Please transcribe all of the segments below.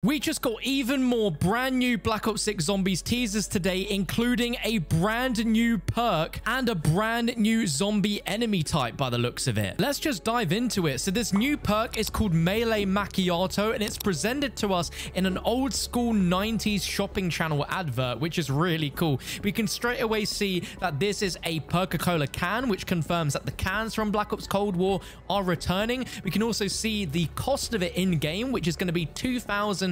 We just got even more brand new Black Ops 6 Zombies teasers today, including a brand new perk and a brand new zombie enemy type by the looks of it. Let's just dive into it. So this new perk is called Melee Macchiato, and it's presented to us in an old school 90s shopping channel advert, which is really cool. We can straight away see that this is a Coca-Cola can, which confirms that the cans from Black Ops Cold War are returning. We can also see the cost of it in game, which is going to be 2,500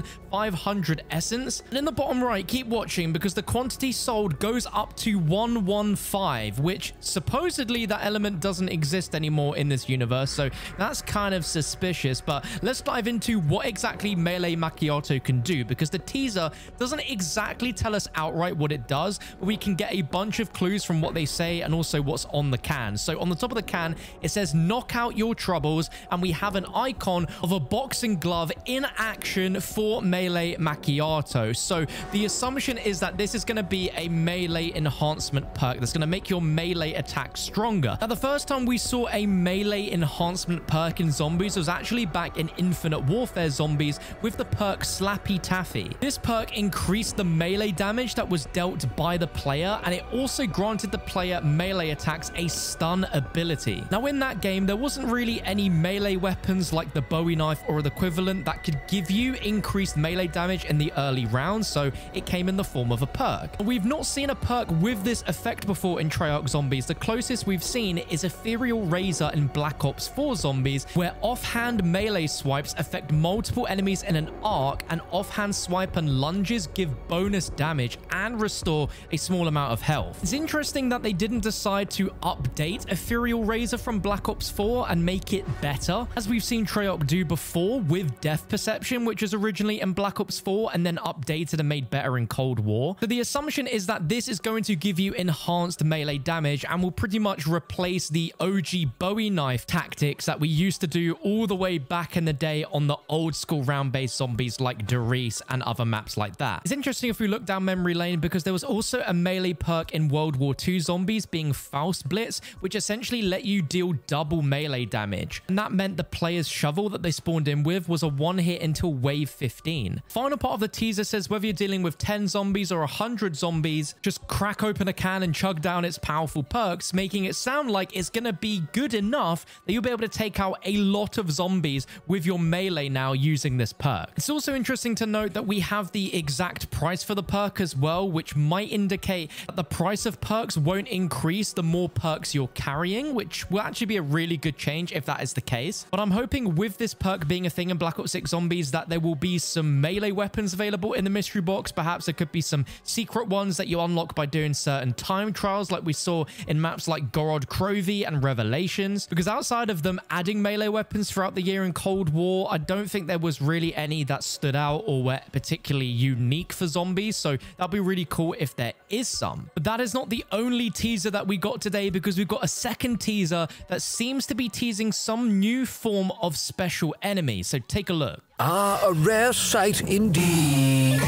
essence. And in the bottom right, keep watching because the quantity sold goes up to 115, which supposedly that element doesn't exist anymore in this universe, so that's kind of suspicious. But let's dive into what exactly Melee Macchiato can do, because the teaser doesn't exactly tell us outright what it does, but we can get a bunch of clues from what they say and also what's on the can. So on the top of the can, it says knock out your troubles, and we have an icon of a boxing glove in action for Melee Macchiato. So the assumption is that this is going to be a melee enhancement perk that's going to make your melee attack stronger. Now, the first time we saw a melee enhancement perk in Zombies was actually back in Infinite Warfare Zombies with the perk Slappy Taffy. This perk increased the melee damage that was dealt by the player, and it also granted the player melee attacks a stun ability. Now, in that game, there wasn't really any melee weapons like the Bowie knife or the equivalent that could give you increased melee damage in the early rounds, so it came in the form of a perk. We've not seen a perk with this effect before in Treyarch Zombies. The closest we've seen is Ethereal Razor in Black Ops 4 Zombies, where offhand melee swipes affect multiple enemies in an arc, and offhand swipe and lunges give bonus damage and restore a small amount of health. It's interesting that they didn't decide to update Ethereal Razor from Black Ops 4 and make it better, as we've seen Treyarch do before with Death Perception, which is originally in Black Ops 4 and then updated and made better in Cold War. So the assumption is that this is going to give you enhanced melee damage and will pretty much replace the OG Bowie knife tactics that we used to do all the way back in the day on the old school round-based zombies like Doris and other maps like that. It's interesting if we look down memory lane, because there was also a melee perk in World War II Zombies being Faust Blitz, which essentially let you deal double melee damage. And that meant the player's shovel that they spawned in with was a one hit until wave 15. Final part of the teaser says whether you're dealing with 10 zombies or 100 zombies, just crack open a can and chug down its powerful perks, making it sound like it's going to be good enough that you'll be able to take out a lot of zombies with your melee now using this perk. It's also interesting to note that we have the exact price for the perk as well, which might indicate that the price of perks won't increase the more perks you're carrying, which will actually be a really good change if that is the case. But I'm hoping with this perk being a thing in Black Ops 6 Zombies that there will be some melee weapons available in the mystery box. Perhaps there could be some secret ones that you unlock by doing certain time trials like we saw in maps like Gorod Crovy and Revelations, because outside of them adding melee weapons throughout the year in Cold War, I don't think there was really any that stood out or were particularly unique for Zombies, so that'd be really cool if there is some. But that is not the only teaser that we got today, because we've got a second teaser that seems to be teasing some new form of special enemy, so take a look. Ah, a rare sight indeed.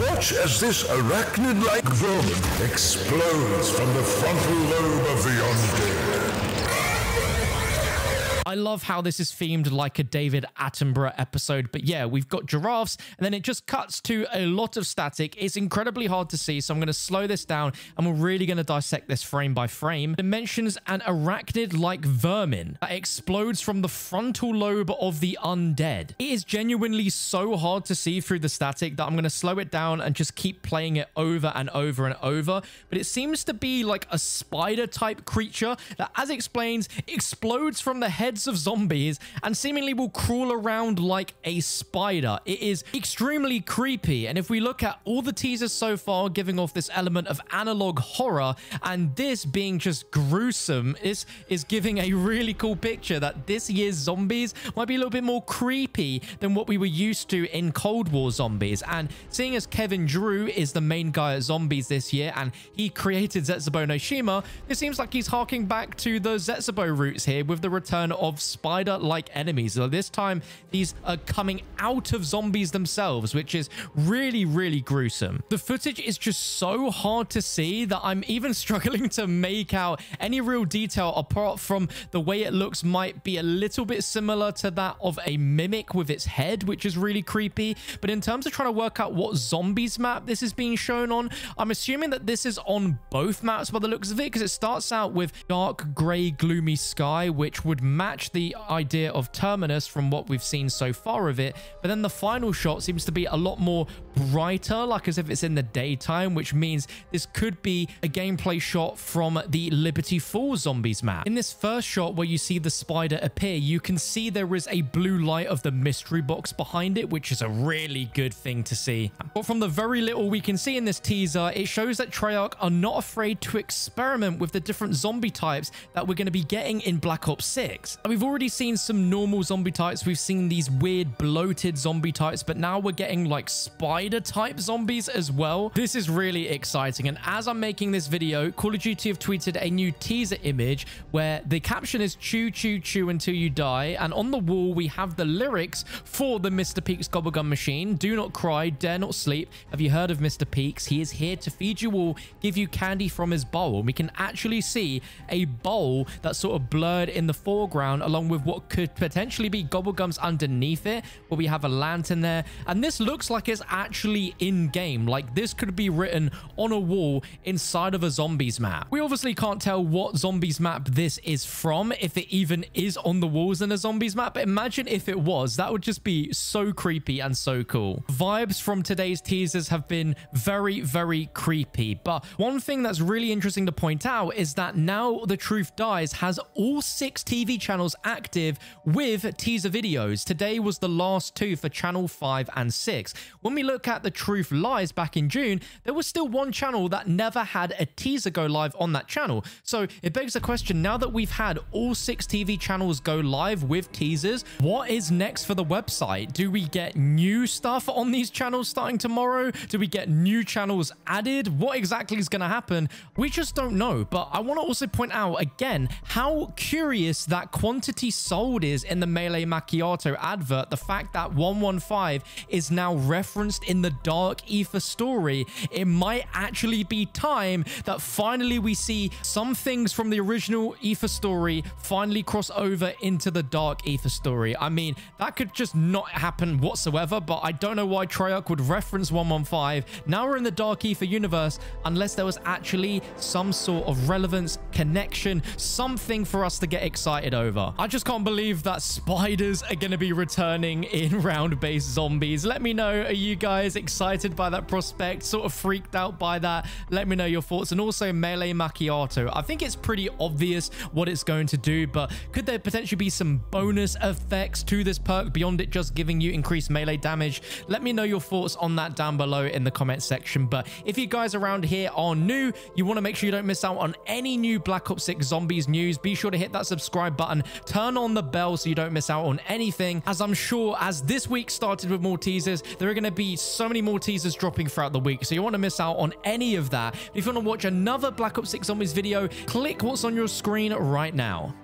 Watch as this arachnid-like vermin explodes from the frontal lobe of the undead. I love how this is themed like a David Attenborough episode, but yeah, we've got giraffes, and then it just cuts to a lot of static. It's incredibly hard to see, so I'm going to slow this down, and we're really going to dissect this frame by frame. It mentions an arachnid-like vermin that explodes from the frontal lobe of the undead. It is genuinely so hard to see through the static that I'm going to slow it down and just keep playing it over and over and over, but it seems to be like a spider-type creature that, as explains, explodes from the heads of zombies and seemingly will crawl around like a spider. It is extremely creepy, and if we look at all the teasers so far giving off this element of analog horror, and this being just gruesome, is giving a really cool picture that this year's Zombies might be a little bit more creepy than what we were used to in Cold War Zombies. And seeing as Kevin Drew is the main guy at Zombies this year, and he created Zetsubo no Shima, it seems like he's harking back to the Zetsubo roots here with the return of of spider-like enemies. So this time, these are coming out of zombies themselves, which is really, really gruesome. The footage is just so hard to see that I'm even struggling to make out any real detail apart from the way it looks might be a little bit similar to that of a mimic with its head, which is really creepy. But in terms of trying to work out what zombies map this is being shown on, I'm assuming that this is on both maps by the looks of it, because it starts out with dark gray gloomy sky, which would match the idea of Terminus from what we've seen so far of it. But then the final shot seems to be a lot more brighter, like as if it's in the daytime, which means this could be a gameplay shot from the Liberty Falls zombies map. In this first shot where you see the spider appear, you can see there is a blue light of the mystery box behind it, which is a really good thing to see. But from the very little we can see in this teaser, it shows that Treyarch are not afraid to experiment with the different zombie types that we're going to be getting in Black Ops 6. We've already seen some normal zombie types, we've seen these weird bloated zombie types, but now we're getting like spider type zombies as well. This is really exciting, and as I'm making this video, Call of Duty have tweeted a new teaser image where the caption is chew chew chew until you die, and on the wall we have the lyrics for the Mr. Peaks Gobblegum machine. Do not cry, dare not sleep. Have you heard of Mr. Peaks? He is here to feed you all, give you candy from his bowl. And we can actually see a bowl that's sort of blurred in the foreground along with what could potentially be Gobblegums underneath it, where we have a lantern there, and this looks like it's actually in game. Like this could be written on a wall inside of a zombies map. We obviously can't tell what zombies map this is from, if it even is on the walls in a zombies map, but imagine if it was. That would just be so creepy and so cool. Vibes from today's teasers have been very, very creepy, but one thing that's really interesting to point out is that now The Truth Dies has all 6 TV channels active with teaser videos. Today was the last 2 for channel 5 and 6. When we look at The Truth Lies back in June, there was still one channel that never had a teaser go live on that channel. So it begs the question, now that we've had all 6 TV channels go live with teasers, what is next for the website? Do we get new stuff on these channels starting tomorrow? Do we get new channels added? What exactly is going to happen? We just don't know. But I want to also point out again how curious that quantity sold is in the Melee Macchiato advert. The fact that 115 is now referenced in the Dark Ether story. It might actually be time that finally we see some things from the original Ether story finally cross over into the Dark Ether story. I mean, that could just not happen whatsoever, but I don't know why Treyarch would reference 115. Now we're in the Dark Ether universe, unless there was actually some sort of relevance, connection, something for us to get excited over. I just can't believe that spiders are going to be returning in round-based zombies. Let me know, are you guys excited by that prospect? Sort of freaked out by that? Let me know your thoughts. And also Melee Macchiato. I think it's pretty obvious what it's going to do, but could there potentially be some bonus effects to this perk beyond it just giving you increased melee damage? Let me know your thoughts on that down below in the comment section. But if you guys around here are new, you want to make sure you don't miss out on any new Black Ops 6 Zombies news, be sure to hit that subscribe button, turn on the bell so you don't miss out on anything, as I'm sure as this week started with more teasers, there are going to be so many more teasers dropping throughout the week, so you want to miss out on any of that. If you want to watch another Black Ops 6 Zombies video, click what's on your screen right now.